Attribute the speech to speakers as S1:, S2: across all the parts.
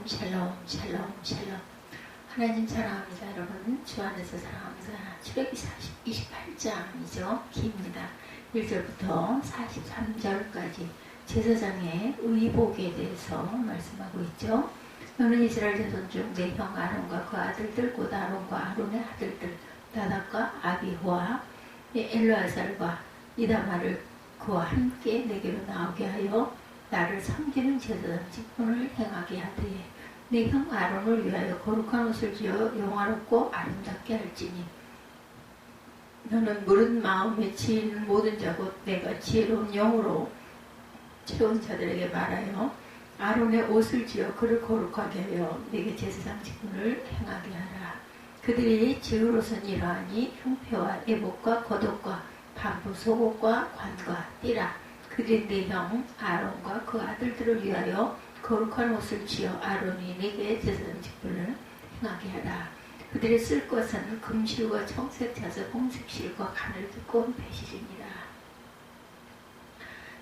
S1: 샬롬 샬롬 샬롬. 하나님 사랑합니다. 여러분 주 안에서 사랑합니다. 출애굽기 28장이죠. 기입니다. 1절부터 43절까지 제사장의 의복에 대해서 말씀하고 있죠. 너는 이스라엘 자손 중 내 형 아론과 그 아들들 곧 아론과 아론의 아들들 나답과 아비후와 엘르아살과 이다말을 그와 함께 내게로 나오게 하여 나를 섬기는 제사장 직분을 행하게 하되 내 형 아론을 위하여 거룩한 옷을 지어 영화롭고 아름답게 할지니 너는 무릇 마음에 지혜는 모든 자 곧 내가 지혜로운 영으로 채운 자들에게 말하여 아론의 옷을 지어 그를 거룩하게 하여 내게 제사장 직분을 행하게 하라. 그들이 지을 옷은 이러하니 흉패와 에봇과 겉옷과 반포 속옷과 관과 띠라. 그들이 내 형 아론과 그 아들들을 위하여 거룩한 옷을 지어 아론이 내게 제사장 직분을 행하게 하라. 그들이 쓸 것은 금실과 청색 자석 홍색실과 가늘게 꼰 배실이니라.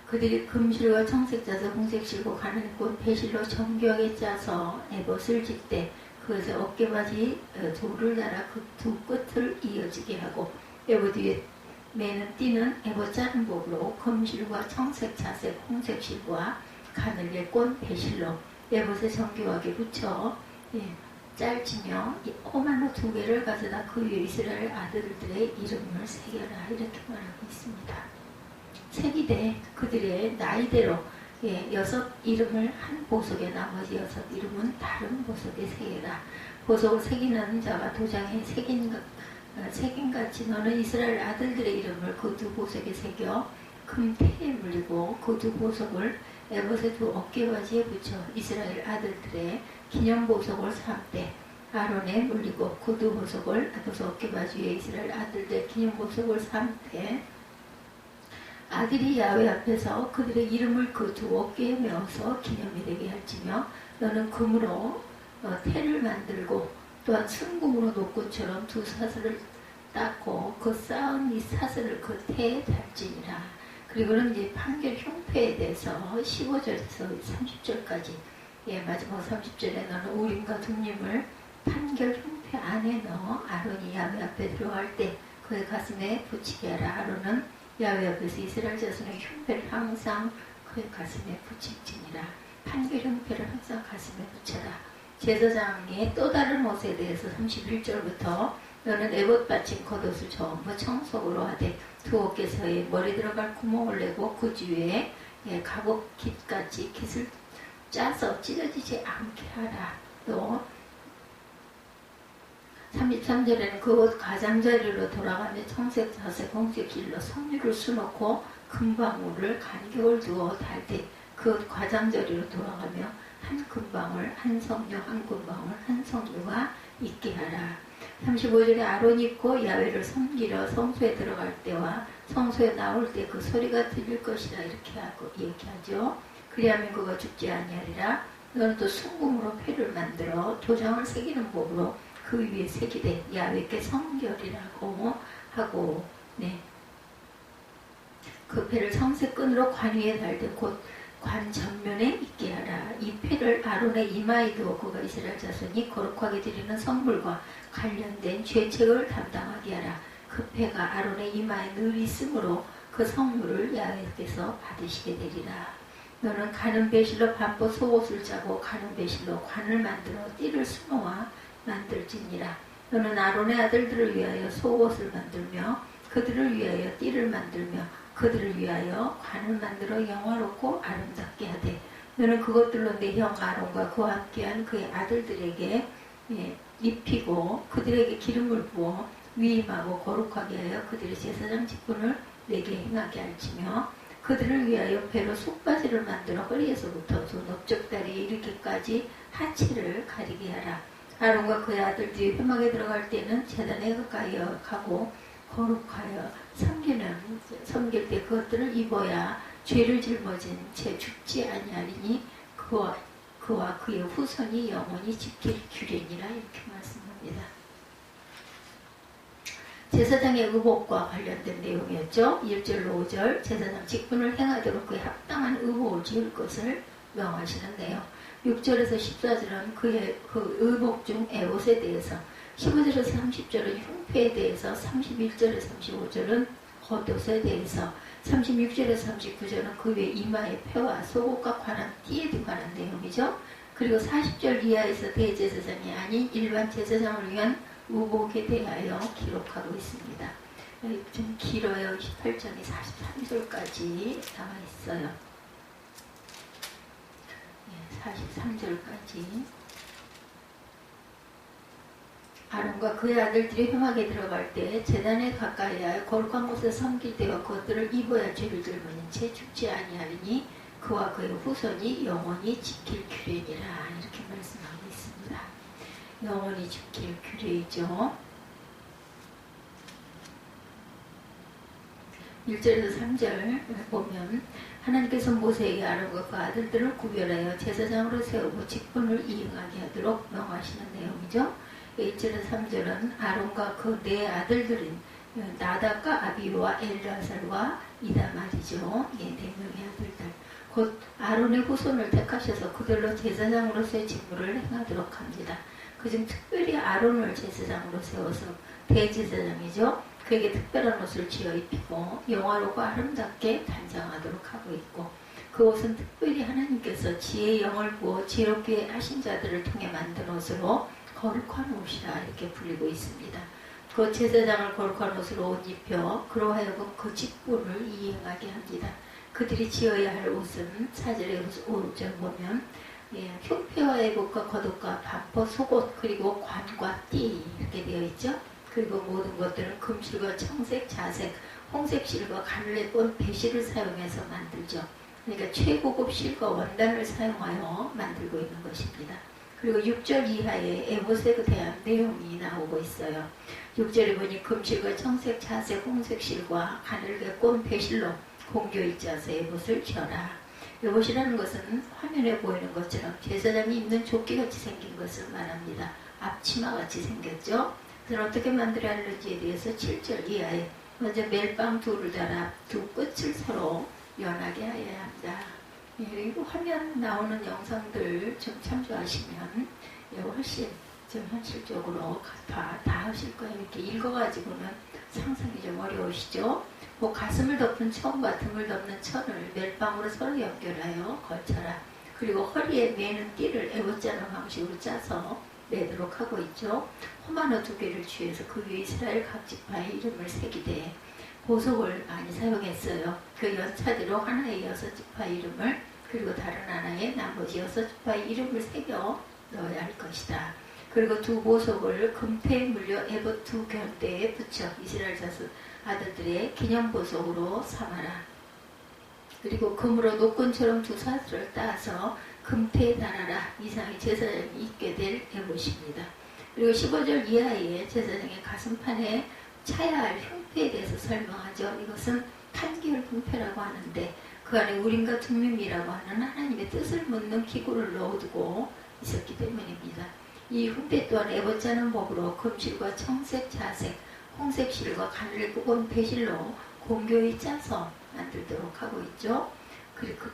S1: 그들이 금실과 청색 자석 홍색실과 가늘게 꼰 배실로 정교하게 짜서 에봇을 짓되 그것에 어깨바지 조를 달아 그 두 끝을 이어지게 하고 에봇 위에 매는 띠는 에봇 짜는 법으로 금실과 청색 자색 홍색실과 가늘게 꼰 배실로 에봇에 정교하게 붙여 짤지며 오만로 2개를 가져다 그 위에 이스라엘 아들들의 이름을 새겨라. 이렇게 말하고 있습니다. 새기되 그들의 나이대로 6 이름을 한 보석에 나머지 6 이름은 다른 보석에 새겨라. 보석을 새기는 자가 도장에 새긴같이 너는 이스라엘 아들들의 이름을 그 2 보석에 새겨 금태에 물리고 그 2 보석을 에봇의 2 어깨바지에 붙여 이스라엘 아들들의 기념보석을 삼되 아론에 물리고 그 2 보석을 에봇 어깨바지 위에 이스라엘 아들들의 기념보석을 삼되 아들이 야훼 앞에서 그들의 이름을 그 2 어깨에 메어서 기념이 되게 할지며 너는 금으로 태를 만들고 또한 순금으로 노꽃처럼 2 사슬을 닦고 그 쌓은 이 사슬을 그 태에 달지니라. 그리고는 이제 판결 흉패에 대해서 15절에서 30절까지 마지막 30절에 너는 우림과 둠림을 판결 흉패 안에 넣어 아론이 야훼 앞에 들어갈 때 그의 가슴에 붙이게 하라. 아론은 야훼 앞에서 이스라엘 자손의 흉패를 항상 그의 가슴에 붙일지니라. 판결 흉패를 항상 가슴에 붙여라. 제사장의 또 다른 옷에 대해서 31절부터 너는 에봇 받침 겉옷을 전부 청석으로 하되 2 어깨 사이에 머리 들어갈 구멍을 내고 그 주위에 갑옷 깃같이 깃을 짜서 찢어지지 않게 하라. 또 33절에는 그 옷 가장자리로 돌아가며 청색 자색 홍색 실로 석류를 수놓고 금방울을 간격을 두어 달되 그 옷 가장자리로 돌아가며 한 금방울 한 석류 한 금방울 한 석류가 있게 하라. 35절에 아론이 입고 야훼를 섬기러 성소에 들어갈 때와 성소에 나올 때 그 소리가 들릴 것이라 이렇게 하고 얘기하죠. 그리하면 그가 죽지 아니하리라. 너는 또 순금으로 패를 만들어 도장을 새기는 법으로 그 위에 새기되 야훼께 성결이라고 하고 그 패를 청색 끈으로 관 위에 달되 곧 관 전면에 있게 하라. 이 패를 아론의 이마에 두어 그가 이스라엘 자손이 거룩하게 드리는 성물과 관련된 죄책을 담당하게 하라. 그 패가 아론의 이마에 늘 있으므로 그 성물을 야훼께서 받으시게 되리라. 너는 가는 배실로 반포 속옷을 짜고 가는 배실로 관을 만들어 띠를 수놓아 만들지니라. 너는 아론의 아들들을 위하여 속옷을 만들며 그들을 위하여 띠를 만들며 그들을 위하여 관을 만들어 영화롭고 아름답게 하되 너는 그것들로 내 형 아론과 그와 함께한 그의 아들들에게 입히고 그들에게 기름을 부어 위임하고 거룩하게 하여 그들의 제사장 직분을 내게 행하게 할지며 그들을 위하여 배로 속바지를 만들어 허리에서부터 두 넓적다리에 이르기까지 하체를 가리게 하라. 아론과 그의 아들들이 회막에 들어갈 때는 제단에 가까이 가고 거룩하여 섬길 때 그것들을 입어야 죄를 짊어진 채 죽지 아니하리니 그와 그의 후손이 영원히 지킬 규례니라. 이렇게 말씀합니다. 제사장의 의복과 관련된 내용이었죠. 1절로 5절 제사장 직분을 행하도록 그에 합당한 의복을 지을 것을 명하시는데요. 6절에서 14절은 그의 그 의복 중 에봇에 대해서, 15절에서 30절은 흉패에 대해서, 31절에서 35절은 겉옷에 대해서, 36절에서 39절은 그 외 이마의 폐와 속옷과 관한 띠에 관한 내용이죠. 그리고 40절 이하에서 대제사장이 아닌 일반 제사장을 위한 의복에 대하여 기록하고 있습니다. 좀 길어요. 18장이 43절까지 나와 있어요. 43절까지. 아론과 그의 아들들이 회막에 들어갈 때 제단에 가까이하여 거룩한 곳에 섬길 때와 그것들을 입어야 죄를 짊어진 채 죽지 아니하리니 그와 그의 후손이 영원히 지킬 규례니라. 이렇게 말씀하고 있습니다. 영원히 지킬 규례이죠. 1절에서 3절 보면 하나님께서 모세에게 아론과 그 아들들을 구별하여 제사장으로 세우고 직분을 이행하게 하도록 명하시는 내용이죠. 1절에서 3절은 아론과 그 네 아들들인 나답과 아비후와 엘르아살과 이다말이죠. 네 명의 아들들. 곧 아론의 후손을 택하셔서 그들로 제사장으로서의 직무를 행하도록 합니다. 그중 특별히 아론을 제사장으로 세워서 대제사장이죠. 그에게 특별한 옷을 지어 입히고 영화롭고 아름답게 단장하도록 하고 있고, 그 옷은 특별히 하나님께서 지혜의 영을 부어 지혜롭게 하신 자들을 통해 만든 옷으로 거룩한 옷이라 이렇게 불리고 있습니다. 그 제사장을 거룩한 옷으로 옷 입혀 그로 하여금 그 직분을 이행하게 합니다. 그들이 지어야 할 옷은 4절의 5절 보면 흉패와 애복과 겉옷과 반포 속옷 그리고 관과 띠 이렇게 되어 있죠. 그리고 모든 것들은 금실과 청색, 자색, 홍색 실과 가늘에 꼰 배실을 사용해서 만들죠. 그러니까 최고급 실과 원단을 사용하여 만들고 있는 것입니다. 그리고 6절 이하에 에봇에 대한 내용이 나오고 있어요. 6절에 보니 금실과 청색, 자색, 홍색 실과 가늘게 꼰 배실로 공교히 짜서 에봇을 켜라. 에봇이라는 것은 화면에 보이는 것처럼 제사장이 입는 조끼같이 생긴 것을 말합니다. 앞치마같이 생겼죠. 그래서 어떻게 만들어야 하는지에 대해서 7절 이하에 먼저 멜빵 둘을 달아 두 끝을 서로 연하게 하여야 합니다. 그리고 화면 나오는 영상들 좀 참조하시면 훨씬 좀 현실적으로 다 하실 거예요. 이렇게 읽어가지고는 상상이 좀 어려우시죠? 뭐 가슴을 덮은 천과 등을 덮는 천을 멜빵으로 서로 연결하여 걸쳐라. 그리고 허리에 매는 띠를 에봇자는 방식으로 짜서 내도록 하고 있죠. 호마노 2개를 취해서 그 위에 이스라엘 각 지파의 이름을 새기되 보석을 많이 사용했어요. 그 연차대로 하나의 6지파 이름을 그리고 다른 하나의 나머지 6지파의 이름을 새겨 넣어야 할 것이다. 그리고 두 보석을 금태에 물려 에봇 두 견대에 붙여 이스라엘 자손 아들들의 기념보석으로 삼아라. 그리고 금으로 노끈처럼 두 사슬을 따서 금태에 달아라. 이상의 제사장이 입게 될 에봇입니다. 그리고 15절 이하에 제사장의 가슴판에 차야 할 흉패에 대해서 설명하죠. 이것은 판결 흉패라고 하는데 그 안에 우림과 둠밈이라고 하는 하나님의 뜻을 묻는 기구를 넣어두고 있었기 때문입니다. 이 흉패 또한 에봇자는 법으로 금실과 청색, 자색, 홍색 실과 가늘게 꼰 배실로 공교히 짜서 만들도록 하고 있죠.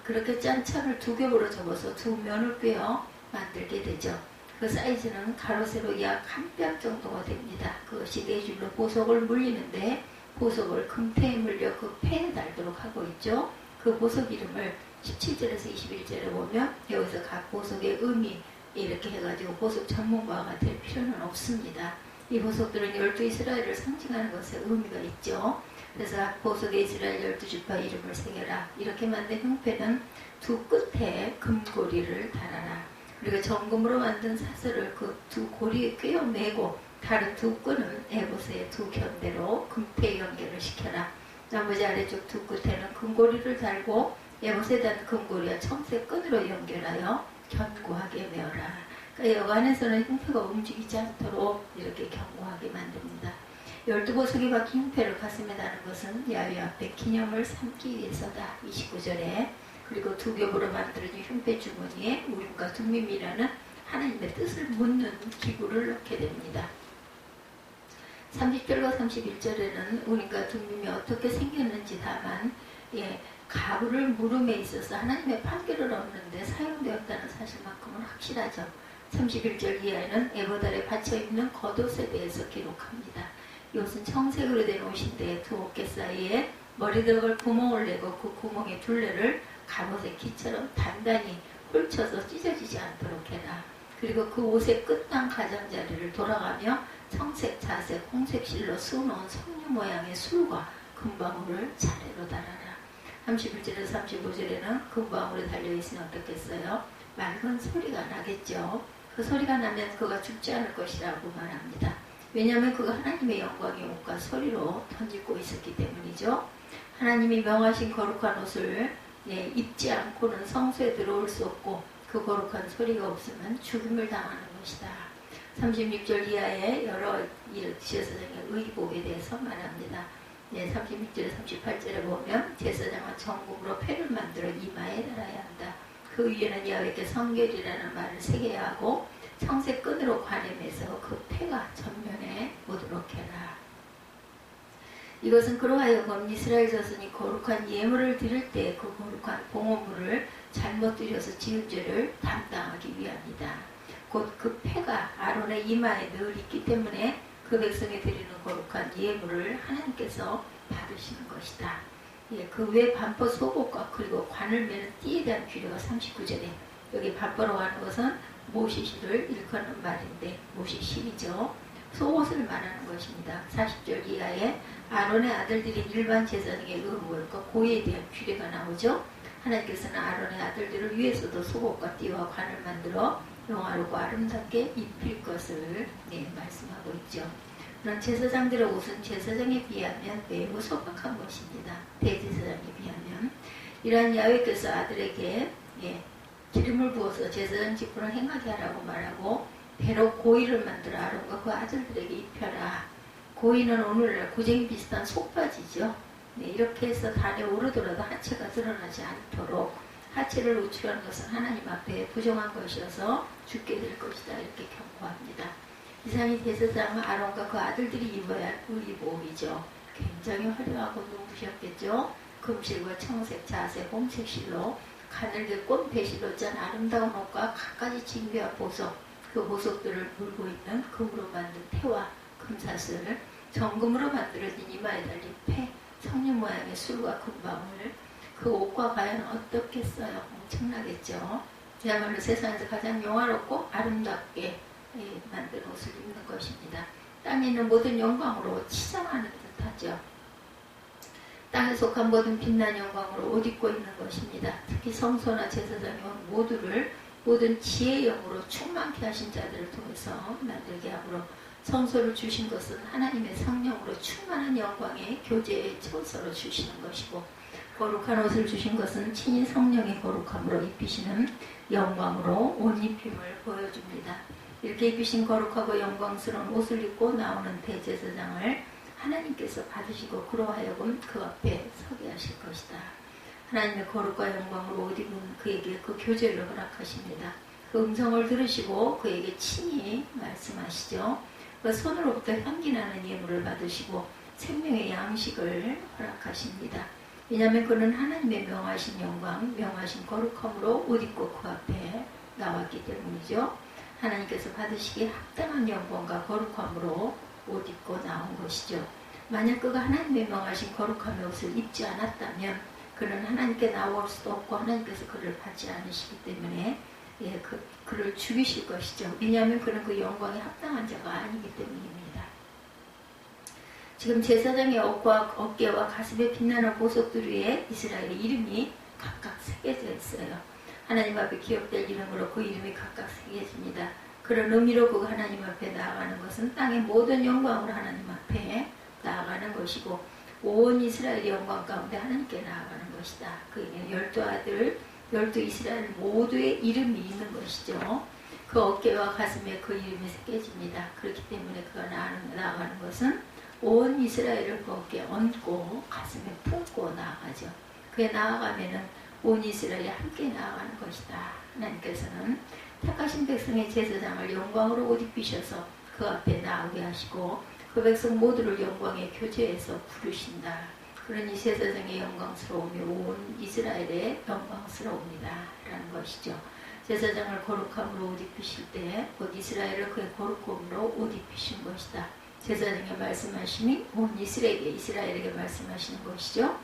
S1: 그렇게 짠 천을 두 겹으로 접어서 두 면을 꿰어 만들게 되죠. 그 사이즈는 가로 세로 약 한 뼘 정도가 됩니다. 그것이 네 줄로 보석을 물리는데 보석을 금태에 물려 그 폐에 달도록 하고 있죠. 그 보석 이름을 17절에서 21절에 보면 여기서 각 보석의 의미 이렇게 해가지고 보석 전문가가 될 필요는 없습니다. 이 보석들은 12 이스라엘을 상징하는 것에 의미가 있죠. 그래서 각 보석의 이스라엘 12지파 이름을 새겨라. 이렇게 만든 흉패는 두 끝에 금고리를 달아라. 그리고 정금으로 만든 사슬을 그 두 고리에 꿰어 매고 다른 두 끈은 에봇의 두 견대로 금태에 연결을 시켜라. 나머지 아래쪽 두 끝에는 금고리를 달고 에봇에 단 금고리와 청색 끈으로 연결하여 견고하게 메어라. 그러니까 여간에서는 흉패가 움직이지 않도록 이렇게 견고하게 만듭니다. 12보석이 박힌 흉패를 가슴에 다는 것은 야훼 앞에 기념을 삼기 위해서다. 29절에 그리고 두 겹으로 만들어진 흉패 주머니에 우림과 둠밈이라는 하나님의 뜻을 묻는 기구를 넣게 됩니다. 30절과 31절에는 우림과 둠밈이 어떻게 생겼는지 다만 가부를 물음에 있어서 하나님의 판결을 얻는데 사용되었다는 사실만큼은 확실하죠. 31절 이하에는 에보달에 받쳐입는 겉옷에 대해서 기록합니다. 이것은 청색으로 된 옷인데 두 어깨 사이에 머리덕을 구멍을 내고 그 구멍의 둘레를 갑옷의 기처럼 단단히 훑쳐서 찢어지지 않도록 해라. 그리고 그 옷의 끝단 가장자리를 돌아가며 청색, 자색, 홍색 실로 수놓은 석류 모양의 술과 금방울을 차례로 달아라. 31절에서 35절에는 금방울이 달려있으니 어떻겠어요? 맑은 소리가 나겠죠. 그 소리가 나면 그가 죽지 않을 것이라고 말합니다. 왜냐하면 그가 하나님의 영광의 옷과 소리로 던지고 있었기 때문이죠. 하나님이 명하신 거룩한 옷을 입지 않고는 성소에 들어올 수 없고 그 거룩한 소리가 없으면 죽음을 당하는 것이다. 36절 이하에 여러 제사장의 의복에 대해서 말합니다. 36절, 38절에 보면 제사장은 정금으로 패를 만들어 이마에 달아야 한다. 그 위에는 야훼께 성결이라는 말을 새겨야 하고 청색 끈으로 관임해서 그 패가 전면에 오도록 해라. 이것은 그러하여금 이스라엘 자손이 거룩한 예물을 드릴 때 그 거룩한 봉헌물을 잘못 드려서 지은 죄를 담당하기 위함이다. 곧 그 패가 아론의 이마에 늘 있기 때문에 그 백성에 드리는 거룩한 예물을 하나님께서 받으시는 것이다. 그 외 반포 속옷과 그리고 관을 매는 띠에 대한 규례가 39절에 여기 반포라고 하는 것은 모시시를 일컫는 말인데 모시실이죠. 속옷을 말하는 것입니다. 40절 이하에 아론의 아들들이 일반 제사장의 의무과 고의에 대한 규례가 나오죠. 하나님께서는 아론의 아들들을 위해서도 속옷과 띠와 관을 만들어 영화롭고 아름답게 입힐 것을 말씀하고 있죠. 그런 제사장들의 옷은 제사장에 비하면 매우 소박한 것입니다. 대제사장에 비하면. 이러한 야훼께서 아들에게 기름을 부어서 제사장 직분을 행하게 하라고 말하고 배로 고이를 만들어 아론과 그 아들들에게 입혀라. 고이는 오늘날 고쟁이 비슷한 속바지죠. 이렇게 해서 단에 오르더라도 하체가 드러나지 않도록 하체를 노출하는 것은 하나님 앞에 부정한 것이어서 죽게 될 것이다. 이렇게 경고합니다. 이상이 제사장은 아론과 그 아들들이 입어야 할 의복이죠. 굉장히 화려하고 눈부셨겠죠. 금실과 청색, 자색, 홍색 실로 가늘게 꼰 배실로 짠 아름다운 옷과 갖가지 징배와 보석, 그 보석들을 물고 있는 금으로 만든 태와 금사슬, 정금으로 만들어진 이마에 달린 패, 석류 모양의 술과 금방울, 그 옷과 과연 어떻겠어요? 엄청나겠죠. 그야말로 세상에서 가장 영화롭고 아름답게 만든 옷을 입는 것입니다. 땅에 있는 모든 영광으로 치장하는 듯하죠. 땅에 속한 모든 빛난 영광으로 옷 입고 있는 것입니다. 특히 성소나 제사장이 모든 지혜의 영으로 충만케 하신 자들을 통해서 만들게 하므로 성소를 주신 것은 하나님의 성령으로 충만한 영광의 교제의 처소로 주시는 것이고 거룩한 옷을 주신 것은 친히 성령의 거룩함으로 입히시는 영광으로 옷 입힘을 보여줍니다. 이렇게 입히신 거룩하고 영광스러운 옷을 입고 나오는 대제사장을 하나님께서 받으시고 그러하여금 그 앞에 서게 하실 것이다. 하나님의 거룩과 영광으로 옷 입은 그에게 그 교제를 허락하십니다. 그 음성을 들으시고 그에게 친히 말씀하시죠. 그 손으로부터 향기나는 예물을 받으시고 생명의 양식을 허락하십니다. 왜냐하면 그는 하나님의 명하신 영광, 명하신 거룩함으로 옷 입고 그 앞에 나왔기 때문이죠. 하나님께서 받으시기에 합당한 영광과 거룩함으로 옷 입고 나온 것이죠. 만약 그가 하나님의 명하신 거룩함의 옷을 입지 않았다면 그는 하나님께 나올 수도 없고 하나님께서 그를 받지 않으시기 때문에 그를 죽이실 것이죠. 왜냐하면 그는 그 영광에 합당한 자가 아니기 때문입니다. 지금 제사장의 어깨와 가슴에 빛나는 보석들 위에 이스라엘의 이름이 각각 새겨져 있어요. 하나님 앞에 기억될 이름으로 그 이름이 각각 새겨집니다. 그런 의미로 그가 하나님 앞에 나아가는 것은 땅의 모든 영광으로 하나님 앞에 나아가는 것이고 온 이스라엘의 영광 가운데 하나님께 나아가는 것이다. 그에게 12아들, 12 이스라엘 모두의 이름이 있는 것이죠. 그 어깨와 가슴에 그 이름이 새겨집니다. 그렇기 때문에 그가 나아가는 것은 온 이스라엘을 그 어깨에 얹고 가슴에 품고 나아가죠. 그에 나아가면은 온 이스라엘이 함께 나아가는 것이다. 하나님께서는 택하신 백성의 제사장을 영광으로 옷 입히셔서 그 앞에 나오게 하시고 그 백성 모두를 영광의 교제에서 부르신다. 그러니 제사장의 영광스러움이 온 이스라엘의 영광스러움이다 라는 것이죠. 제사장을 거룩함으로 옷 입히실 때 곧 이스라엘을 그의 거룩함으로 옷 입히신 것이다. 제사장의 말씀하심이 온 이스라엘에게 말씀하시는 것이죠.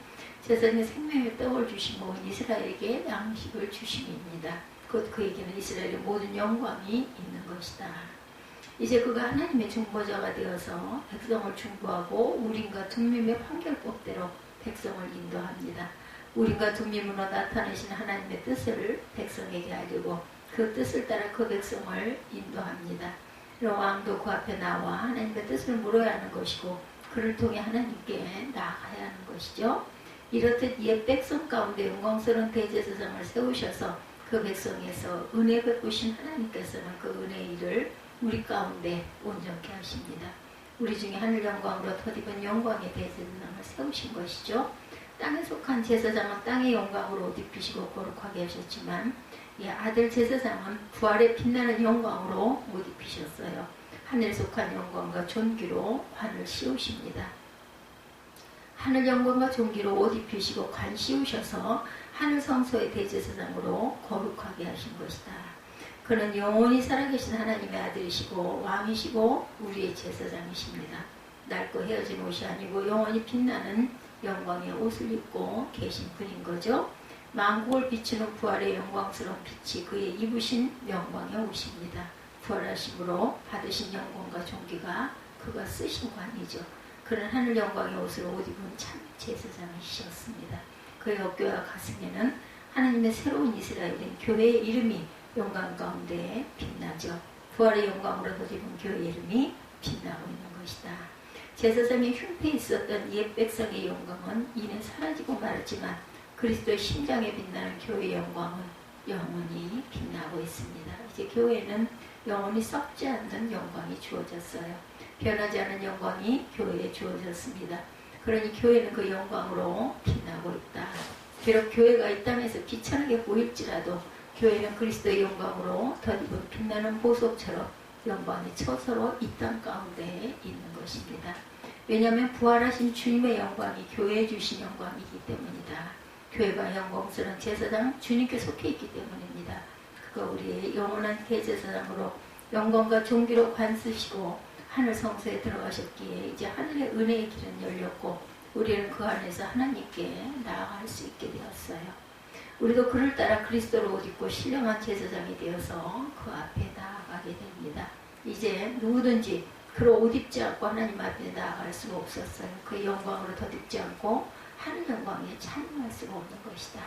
S1: 제사장의 생명의 떡을 주시고 온 이스라엘에게 양식을 주심입니다. 곧 그에게는 이스라엘의 모든 영광이 있는 것이다. 이제 그가 하나님의 중보자가 되어서 백성을 중보하고 우림과 둠밈의 판결법대로 백성을 인도합니다. 우림과 둠밈으로 나타내신 하나님의 뜻을 백성에게 알리고 그 뜻을 따라 그 백성을 인도합니다. 왕도 그 앞에 나와 하나님의 뜻을 물어야 하는 것이고 그를 통해 하나님께 나아가야 하는 것이죠. 이렇듯 옛 백성 가운데 영광스러운 대제사장을 세우셔서 그 백성에서 은혜 베푸신 하나님께서는 그 은혜의 일을 우리 가운데 온전케 하십니다. 우리 중에 하늘 영광으로 덧입은 영광의 대제사장을 세우신 것이죠. 땅에 속한 제사장은 땅의 영광으로 옷 입히시고 거룩하게 하셨지만 이 아들 제사장은 부활에 빛나는 영광으로 옷 입히셨어요. 하늘에 속한 영광과 존귀로 관을 씌우십니다. 하늘 영광과 존귀로 옷 입히시고 관 씌우셔서 하늘 성소의 대제사장으로 거룩하게 하신 것이다. 그는 영원히 살아계신 하나님의 아들이시고 왕이시고 우리의 제사장이십니다. 낡고 헤어진 옷이 아니고 영원히 빛나는 영광의 옷을 입고 계신 분인 거죠. 만국을 비추는 부활의 영광스러운 빛이 그의 입으신 영광의 옷입니다. 부활하심으로 받으신 영광과 존귀가 그가 쓰신 관이죠. 그는 하늘 영광의 옷을 옷 입은 참 제사장이셨습니다. 그의 어깨와 가슴에는 하나님의 새로운 이스라엘인 교회의 이름이 영광 가운데 빛나죠. 부활의 영광으로 덧입은 교회의 이름이 빛나고 있는 것이다. 제사장의 흉패에 있었던 옛 백성의 영광은 이내 사라지고 말았지만 그리스도의 심장에 빛나는 교회의 영광은 영원히 빛나고 있습니다. 이제 교회는 영원히 썩지 않는 영광이 주어졌어요. 변하지 않은 영광이 교회에 주어졌습니다. 그러니 교회는 그 영광으로 빛나고 있다. 비록 교회가 이 땅에서 비천하게 보일지라도 교회는 그리스도의 영광으로 덧입은 빛나는 보석처럼 영광이 처서로 이 땅 가운데 있는 것입니다. 왜냐하면 부활하신 주님의 영광이 교회에 주신 영광이기 때문이다. 교회가 영광스러운 제사장 주님께 속해 있기 때문입니다. 그가 우리의 영원한 대제사장으로 영광과 존귀로 관쓰시고 하늘 성소에 들어가셨기에 이제 하늘의 은혜의 길은 열렸고 우리는 그 안에서 하나님께 나아갈 수 있게 되었어요. 우리도 그를 따라 그리스도를 옷 입고 신령한 제사장이 되어서 그 앞에 나아가게 됩니다. 이제 누구든지 그를 옷 입지 않고 하나님 앞에 나아갈 수가 없었어요. 그 영광으로 덧입지 않고 하늘 영광에 참여할 수가 없는 것이다.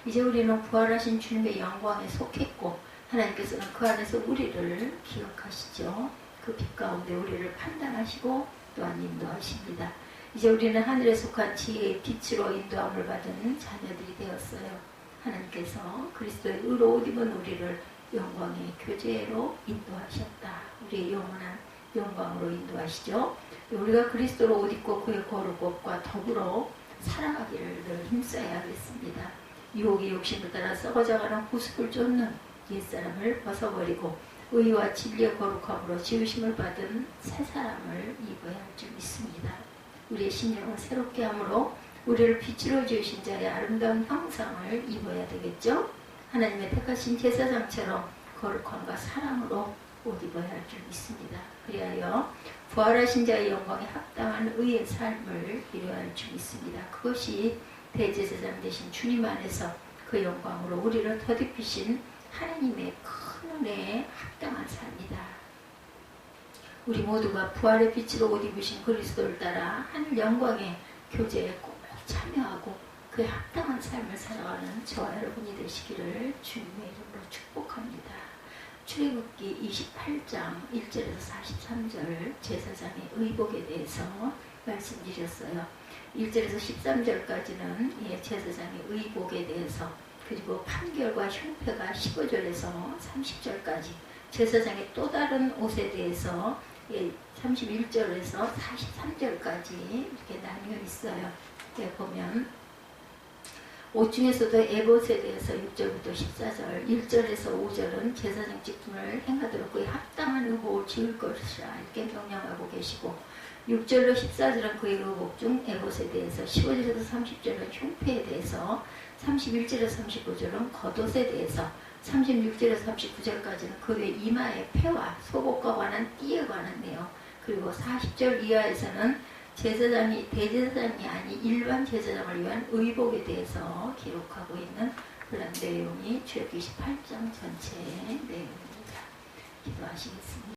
S1: 이제 우리는 부활하신 주님의 영광에 속했고 하나님께서는 그 안에서 우리를 기억하시죠. 그 빛 가운데 우리를 판단하시고 또한 인도하십니다. 이제 우리는 하늘에 속한 지혜의 빛으로 인도함을 받은 자녀들이 되었어요. 하나님께서 그리스도의 의로 옷 입은 우리를 영광의 교제로 인도하셨다. 우리의 영원한 영광으로 인도하시죠. 우리가 그리스도로 옷 입고 그의 거룩법과 더불어 살아가기를 늘 힘써야 하겠습니다. 유혹의 욕심을 따라 썩어져가는 구습을 쫓는 옛사람을 벗어버리고 의와 진리의 거룩함으로 지으심을 받은 새 사람을 입어야 할 줄 믿습니다. 우리의 심령을 새롭게 함으로 우리를 빛으로 지으신 자의 아름다운 형상을 입어야 되겠죠. 하나님의 택하신 제사장처럼 거룩함과 사랑으로 옷 입어야 할 줄 믿습니다. 그리하여 부활하신 자의 영광에 합당한 의의 삶을 이루어야 할 줄 믿습니다. 그것이 대제사장 되신 주님 안에서 그 영광으로 우리를 덧입히신 하나님의 큰 은혜에 합당한 삶이다. 우리 모두가 부활의 빛으로 옷 입으신 그리스도를 따라 하늘 영광의 교제에 꼭 참여하고 그에 합당한 삶을 살아가는 저와 여러분이 되시기를 주님의 이름으로 축복합니다. 출애굽기 28장 1절에서 43절 제사장의 의복에 대해서 말씀드렸어요. 1절에서 13절까지는 제사장의 의복에 대해서, 그리고 판결과 흉패가 15절에서 30절까지 제사장의 또 다른 옷에 대해서 31절에서 43절까지 이렇게 나뉘어 있어요. 이렇게 보면 옷 중에서도 에봇에 대해서 6절부터 14절, 1절에서 5절은 제사장 직분을 행하도록 그에 합당한 의복을 지을 것이라 이렇게 명령하고 계시고 6절로 14절은 그의 의복 중 에봇에 대해서 15절에서 30절은 흉패에 대해서 31절에서 39절은 겉옷에 대해서 36절에서 39절까지는 그의 이마의 폐와 속옷과 관한 띠에 관한 내용 그리고 40절 이하에서는 제사장이 대제사장이 아닌 일반 제사장을 위한 의복에 대해서 기록하고 있는 그런 내용이 출애굽기 28장 전체의 내용입니다. 기도하시겠습니다.